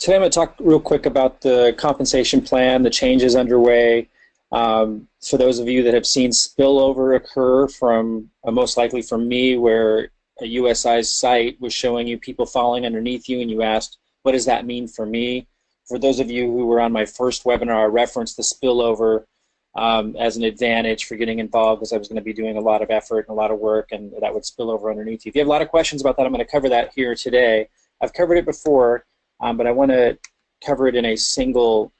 Today I'm going to talk real quick about the compensation plan, the changes underway. For those of you that have seen spillover occur from, most likely from me, where a USI's site was showing you people falling underneath you and you asked, what does that mean for me? For those of you who were on my first webinar, I referenced the spillover as an advantage for getting involved because I was going to be doing a lot of effort and a lot of work, and that would spill over underneath you. If you have a lot of questions about that, I'm going to cover that here today. I've covered it before, but I want to cover it in a single,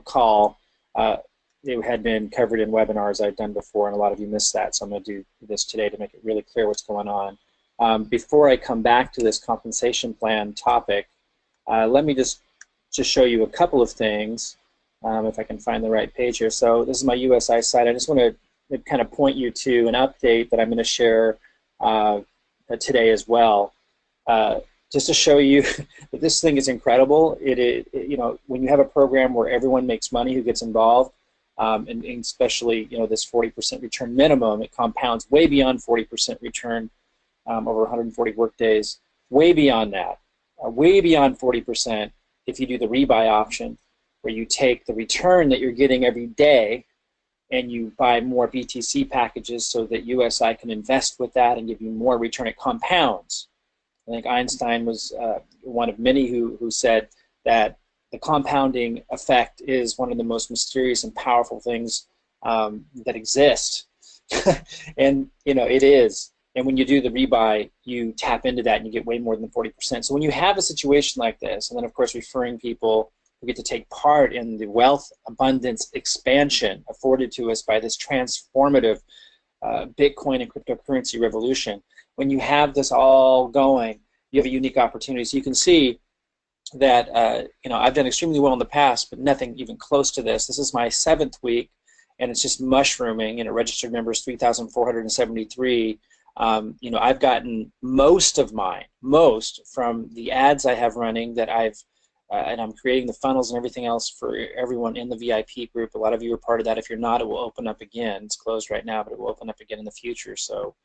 call. It had been covered in webinars I've done before, and a lot of you missed that, so I'm going to do this today to make it really clear what's going on. Before I come back to this compensation plan topic, let me just show you a couple of things, if I can find the right page here. So this is my USI site. I just want to kind of point you to an update that I'm going to share today as well. Just to show you that this thing is incredible. When you have a program where everyone makes money who gets involved, and especially this 40% return minimum, it compounds way beyond 40% return over 140 work days, way beyond that, way beyond 40% if you do the rebuy option, where you take the return that you're getting every day and you buy more BTC packages so that USI can invest with that and give you more return. It compounds. I think Einstein was one of many who said that the compounding effect is one of the most mysterious and powerful things that exist. And it is. And when you do the rebuy, you tap into that and you get way more than 40%. So when you have a situation like this, and then of course referring people who get to take part in the wealth abundance expansion afforded to us by this transformative Bitcoin and cryptocurrency revolution, when you have this all going, you have a unique opportunity. So you can see that I've done extremely well in the past, but nothing even close to this. This is my 7th week, and it's just mushrooming. Registered members 3,473. I've gotten most from the ads I have running that and I'm creating the funnels and everything else for everyone in the VIP group. A lot of you are part of that. If you're not, it will open up again. It's closed right now, but it will open up again in the future. So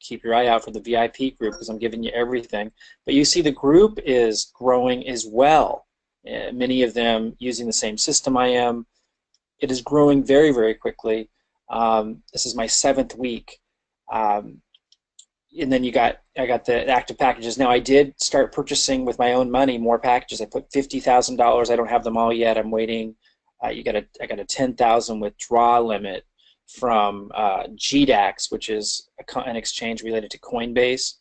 keep your eye out for the VIP group because I'm giving you everything. But you see the group is growing as well. Many of them using the same system I am. It is growing very, very quickly. This is my 7th week. And then I got the active packages. Now I did start purchasing with my own money more packages. I put $50,000. I don't have them all yet. I'm waiting. I got a 10,000 withdrawal limit from GDAX, which is an exchange related to Coinbase.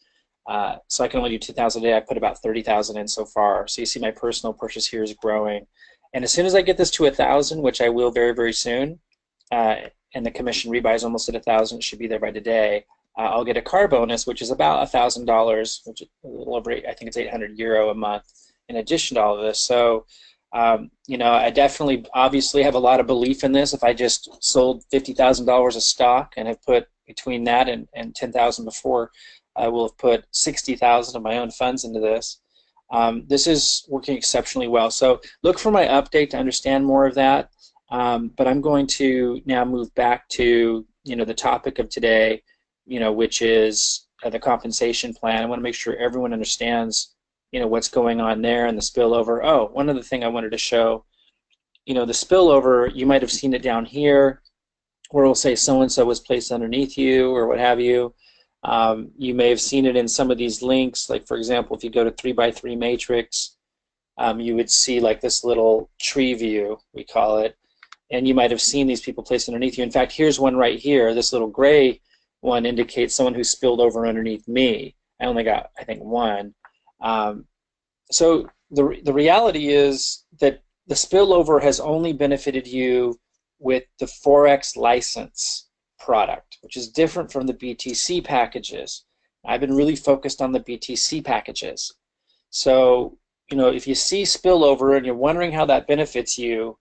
So I can only do 2,000 a day. I put about 30,000 in so far. So you see my personal purchase here is growing. And as soon as I get this to 1,000, which I will very, very soon, and the commission rebuy is almost at 1,000, it should be there by today, I'll get a car bonus, which is about $1,000, which is a little over, I think it's €800 a month in addition to all of this. So, I definitely obviously have a lot of belief in this. If I just sold $50,000 of stock and have put between that and 10,000 before, I will have put 60,000 of my own funds into this. This is working exceptionally well. So look for my update to understand more of that. But I'm going to now move back to the topic of today, which is the compensation plan. I want to make sure everyone understands what's going on there and the spillover. Oh, one other thing I wanted to show, the spillover, you might have seen it down here where it'll say so-and-so was placed underneath you or what have you. You may have seen it in some of these links, like for example, if you go to 3x3 matrix, you would see like this little tree view, we call it, and you might have seen these people placed underneath you. In fact, here's one right here. This little gray one indicates someone who spilled over underneath me. I only got, I think, one. So the reality is that the spillover has only benefited you with the Forex license product, which is different from the BTC packages. I've been really focused on the BTC packages. So, if you see spillover and you're wondering how that benefits you,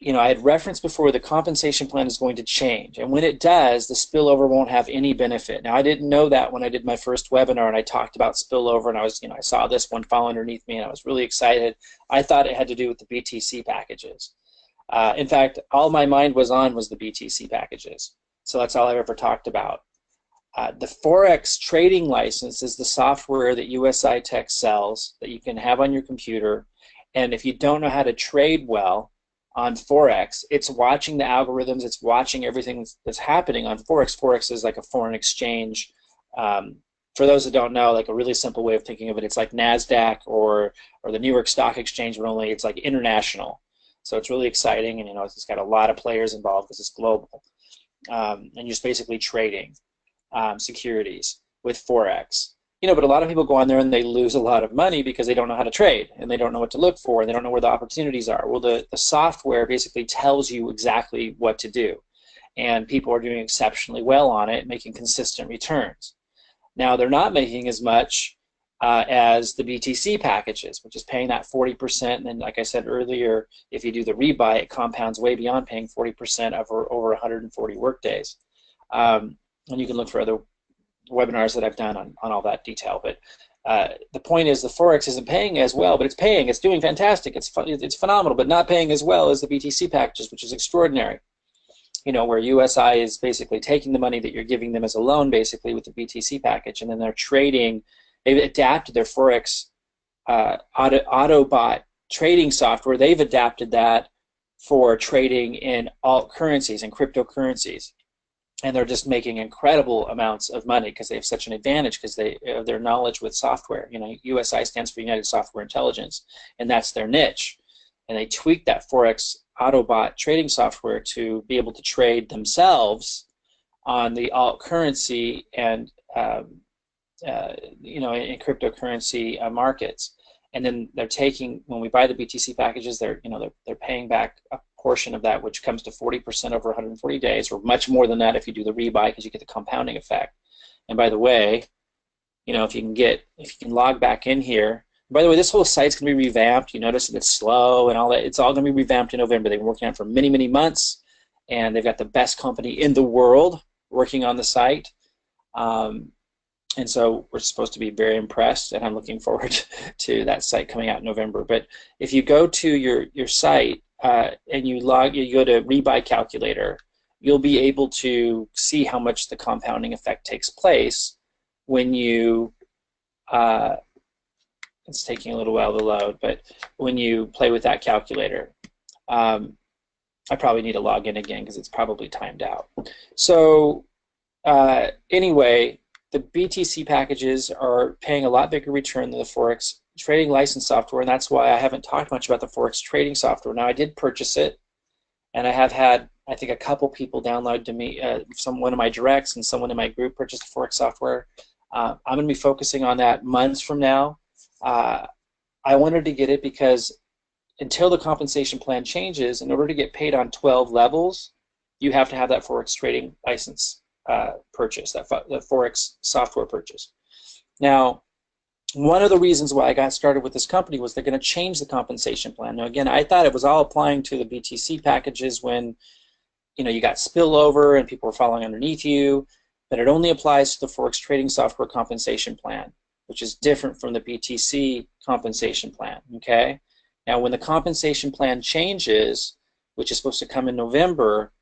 I had referenced before the compensation plan is going to change, and when it does, the spillover won't have any benefit. Now, I didn't know that when I did my first webinar and I talked about spillover, and I saw this one fall underneath me, and I was really excited. I thought it had to do with the BTC packages. In fact, all my mind was on was the BTC packages, so that's all I've ever talked about. The Forex trading license is the software that USI Tech sells that you can have on your computer. And if you don't know how to trade well on Forex, it's watching the algorithms, it's watching everything that's happening on Forex. Forex is like a foreign exchange. For those that don't know, like a really simple way of thinking of it, it's like NASDAQ or the New York Stock Exchange, but only it's like international. So it's really exciting, and it's got a lot of players involved because it's global. And you're just basically trading securities with Forex. But a lot of people go on there and they lose a lot of money because they don't know how to trade and they don't know what to look for and they don't know where the opportunities are. Well, the software basically tells you exactly what to do, and people are doing exceptionally well on it, making consistent returns. Now, they're not making as much as the BTC packages, which is paying that 40%, and then, like I said earlier, if you do the rebuy, it compounds way beyond paying 40% over 140 workdays. And you can look for other webinars that I've done on all that detail. But the point is, the Forex isn't paying as well, but it's paying. It's doing fantastic. It's phenomenal, but not paying as well as the BTC packages, which is extraordinary. Where USI is basically taking the money that you're giving them as a loan, basically, with the BTC package, and then they're trading. They've adapted their Forex Autobot trading software. They've adapted that for trading in alt currencies and cryptocurrencies. And they're just making incredible amounts of money because they have such an advantage because of their knowledge with software. USI stands for United Software Intelligence, and that's their niche. And they tweaked that Forex Autobot trading software to be able to trade themselves on the alt currency and in cryptocurrency markets. And then they're taking, when we buy the BTC packages, they're paying back a portion of that, which comes to 40% over 140 days, or much more than that if you do the rebuy, because you get the compounding effect. And by the way, if you can log back in here. By the way, this whole site's going to be revamped. You notice that it's slow and all that. It's all going to be revamped in November. They've been working on it for many, many months, and they've got the best company in the world working on the site. And so we're supposed to be very impressed, and I'm looking forward to that site coming out in November. But if you go to your site and you go to rebuy calculator, you'll be able to see how much the compounding effect takes place when you it's taking a little while to load, but when you play with that calculator. I probably need to log in again because it's probably timed out. So anyway, the BTC packages are paying a lot bigger return than the Forex trading license software, and that's why I haven't talked much about the Forex trading software. Now, I did purchase it, and I have had, I think, a couple people download to me, one of my directs and someone in my group purchased the Forex software. I'm going to be focusing on that months from now. I wanted to get it because until the compensation plan changes, in order to get paid on 12 levels, you have to have that Forex trading license purchase, the Forex software purchase. Now, one of the reasons why I got started with this company was they're going to change the compensation plan. Now, again, I thought it was all applying to the BTC packages when you got spillover and people were falling underneath you, but it only applies to the Forex trading software compensation plan, which is different from the BTC compensation plan. Okay. Now, when the compensation plan changes, which is supposed to come in November,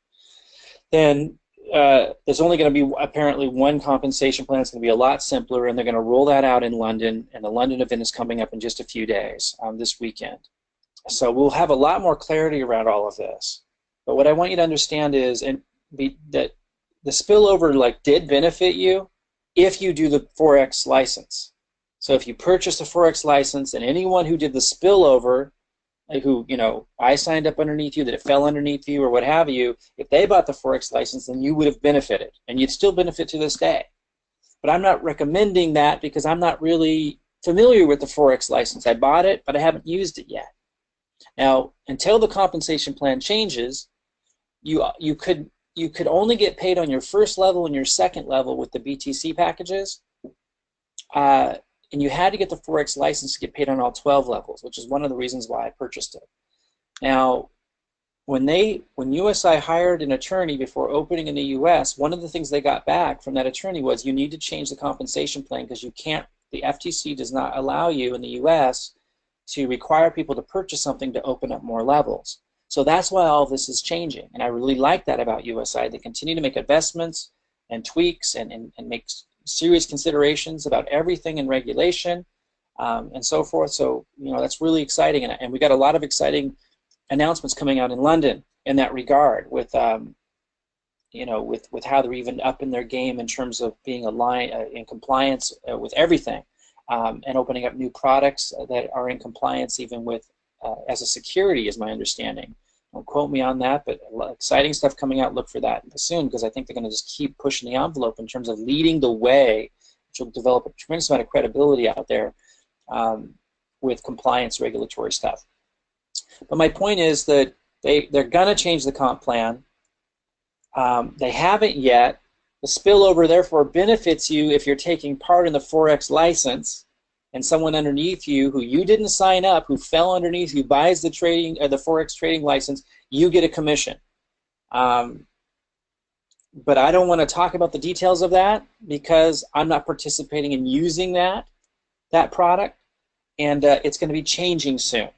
then there's only going to be apparently one compensation plan. It's going to be a lot simpler, and they're going to roll that out in London, and the London event is coming up in just a few days, this weekend. So we'll have a lot more clarity around all of this. But what I want you to understand is that the spillover did benefit you if you do the Forex license. So if you purchase the Forex license, and anyone who did the spillover, who I signed up underneath you, that it fell underneath you, or what have you, if they bought the Forex license, then you would have benefited, and you'd still benefit to this day. But I'm not recommending that because I'm not really familiar with the Forex license. I bought it, but I haven't used it yet. Now, until the compensation plan changes, you could only get paid on your first level and your second level with the BTC packages. And you had to get the Forex license to get paid on all 12 levels, which is one of the reasons why I purchased it. Now, when USI hired an attorney before opening in the U.S., one of the things they got back from that attorney was you need to change the compensation plan because you can't, the FTC does not allow you in the U.S. to require people to purchase something to open up more levels. So that's why all this is changing, and I really like that about USI. They continue to make investments, and tweaks and make serious considerations about everything in regulation and so forth. So, you know, that's really exciting. And we got a lot of exciting announcements coming out in London in that regard with, you know, with how they're even up in their game in terms of being aligned in compliance with everything and opening up new products that are in compliance even with as a security is my understanding. Don't quote me on that, but exciting stuff coming out. Look for that soon, because I think they're going to just keep pushing the envelope in terms of leading the way, which will develop a tremendous amount of credibility out there with compliance regulatory stuff. But my point is that they're going to change the comp plan. They haven't yet. The spillover therefore benefits you if you're taking part in the Forex license, and someone underneath you who you didn't sign up, who fell underneath you, buys the trading the Forex trading license, you get a commission. But I don't want to talk about the details of that because I'm not participating in using that product, and it's going to be changing soon.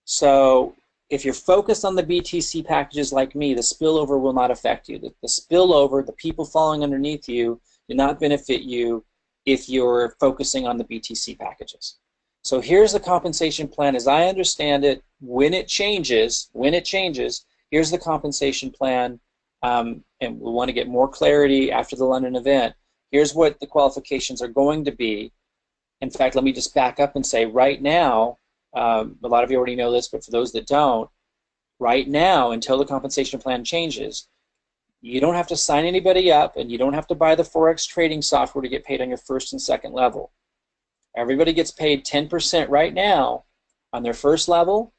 So if you're focused on the BTC packages like me, the spillover will not affect you. The spillover, the people falling underneath you, do not benefit you if you're focusing on the BTC packages. So here's the compensation plan as I understand it. When it changes, here's the compensation plan, and we want to get more clarity after the London event. Here's what the qualifications are going to be. In fact, let me just back up and say right now, a lot of you already know this, but for those that don't, right now, until the compensation plan changes, you don't have to sign anybody up, and you don't have to buy the Forex trading software to get paid on your first and second level. Everybody gets paid 10% right now on their first level,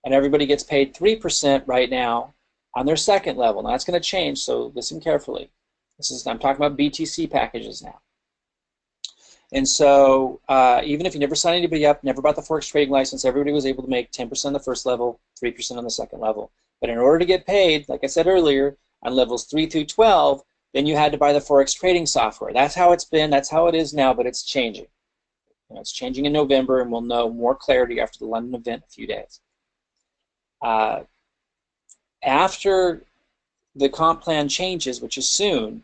and everybody gets paid 3% right now on their second level. Now that's going to change, so listen carefully. I'm talking about BTC packages now. And so even if you never signed anybody up, never bought the Forex trading license, everybody was able to make 10% on the first level, 3% on the second level. But in order to get paid, like I said earlier, on levels 3 through 12, then you had to buy the Forex trading software. That's how it's been, that's how it is now, but it's changing. You know, it's changing in November, and we'll know more clarity after the London event in a few days. After the comp plan changes, which is soon,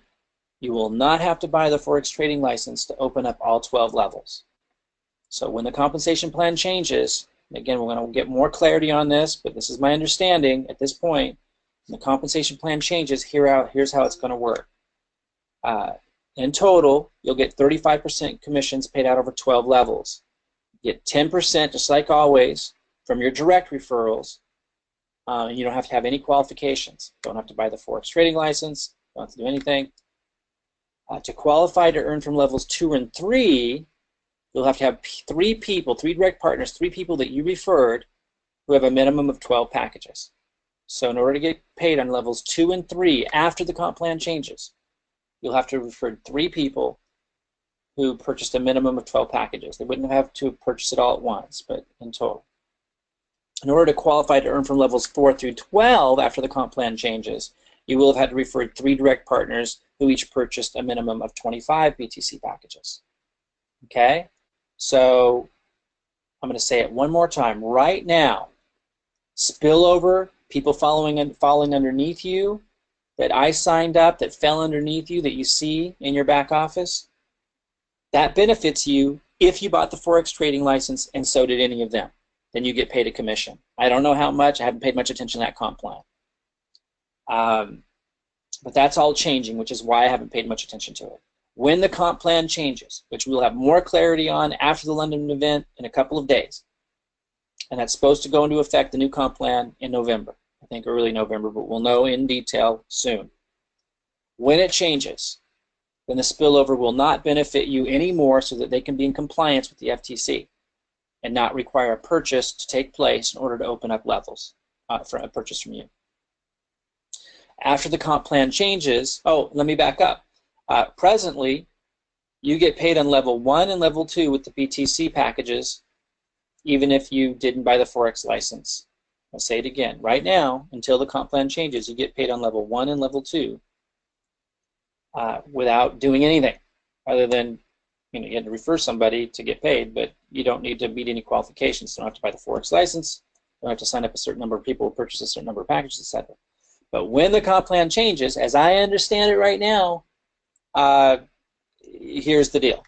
you will not have to buy the Forex trading license to open up all 12 levels. So when the compensation plan changes, again, we're going to get more clarity on this, but this is my understanding at this point. When the compensation plan changes, here's how it's going to work. In total, you'll get 35% commissions paid out over 12 levels. You get 10%, just like always, from your direct referrals. You don't have to have any qualifications. Don't have to buy the Forex trading license. Don't have to do anything. To qualify to earn from levels 2 and 3, you'll have to have 3 people, 3 direct partners, 3 people that you referred who have a minimum of 12 packages. So in order to get paid on levels 2 and 3 after the comp plan changes, you'll have to refer 3 people who purchased a minimum of 12 packages. They wouldn't have to purchase it all at once, but in total. In order to qualify to earn from levels 4 through 12 after the comp plan changes, you will have had to refer 3 direct partners who each purchased a minimum of 25 BTC packages. Okay? So I'm going to say it one more time. Right now, spillover, people falling underneath you, that I signed up, that fell underneath you, that you see in your back office, that benefits you if you bought the Forex trading license, and so did any of them. Then you get paid a commission. I don't know how much. I haven't paid much attention to that comp plan. But that's all changing, which is why I haven't paid much attention to it. When the comp plan changes, which we'll have more clarity on after the London event in a couple of days, and that's supposed to go into effect, the new comp plan, in November. I think early November, but we'll know in detail soon. When it changes, then the spillover will not benefit you anymore, so that they can be in compliance with the FTC and not require a purchase to take place in order to open up levels for a purchase from you. After the comp plan changes, let me back up. Presently, you get paid on level 1 and level 2 with the BTC packages, even if you didn't buy the Forex license. I'll say it again. Right now, until the comp plan changes, you get paid on level 1 and level 2 without doing anything other than, you had to refer somebody to get paid, but you don't need to meet any qualifications. You don't have to buy the Forex license. You don't have to sign up a certain number of people who purchase a certain number of packages, etc. But when the comp plan changes, as I understand it right now, Here's the deal.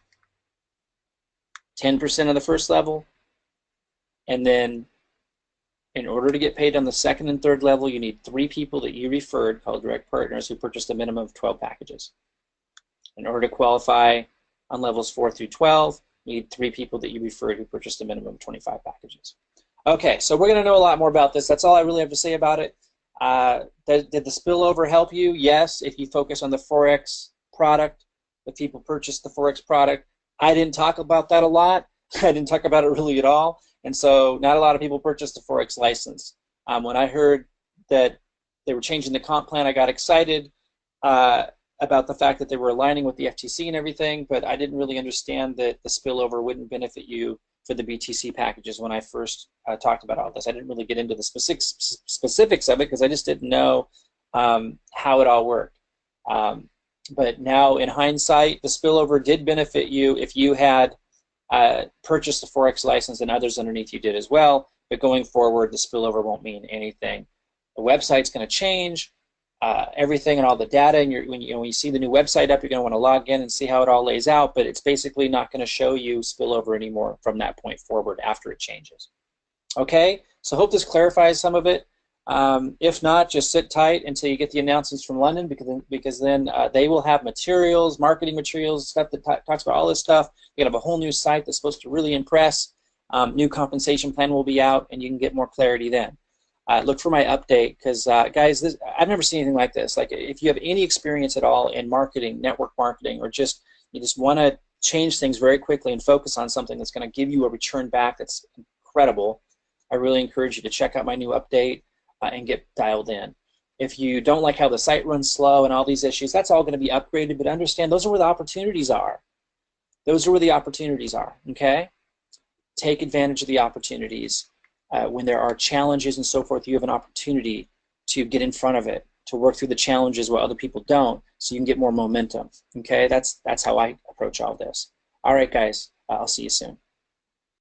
10% of the first level, and then in order to get paid on the second and third level, you need 3 people that you referred, called direct partners, who purchased a minimum of 12 packages. In order to qualify on levels 4 through 12, you need 3 people that you referred who purchased a minimum of 25 packages. Okay, so we're going to know a lot more about this. That's all I really have to say about it. Did the spillover help you? Yes, if you focus on the Forex product, if people purchased the Forex product. I didn't talk about that a lot. I didn't talk about it really at all. And so not a lot of people purchased the Forex license. When I heard that they were changing the comp plan, I got excited about the fact that they were aligning with the FTC and everything, but I didn't really understand that the spillover wouldn't benefit you for the BTC packages when I first talked about all this. I didn't really get into the specifics of it because I just didn't know how it all worked. But now in hindsight, the spillover did benefit you if you had purchased the Forex license and others underneath you did as well, but going forward, the spillover won't mean anything. The website's going to change. Everything and all the data, and when you see the new website up, you're going to want to log in and see how it all lays out, but it's basically not going to show you spillover anymore from that point forward after it changes. Okay, so I hope this clarifies some of it. If not, just sit tight until you get the announcements from London, because then they will have materials, marketing materials, stuff that talks about all this stuff. You're going to have a whole new site that's supposed to really impress. New compensation plan will be out, and you can get more clarity then. Look for my update, because guys, I've never seen anything like this. Like, if you have any experience at all in marketing, network marketing, or you just want to change things very quickly and focus on something that's going to give you a return back that's incredible, I really encourage you to check out my new update and get dialed in. If you don't like how the site runs slow and all these issues, that's all going to be upgraded, but understand those are where the opportunities are. Those are where the opportunities are, okay? Take advantage of the opportunities. When there are challenges and so forth, you have an opportunity to get in front of it, to work through the challenges while other people don't, so you can get more momentum. Okay, that's how I approach all this. All right, guys, I'll see you soon.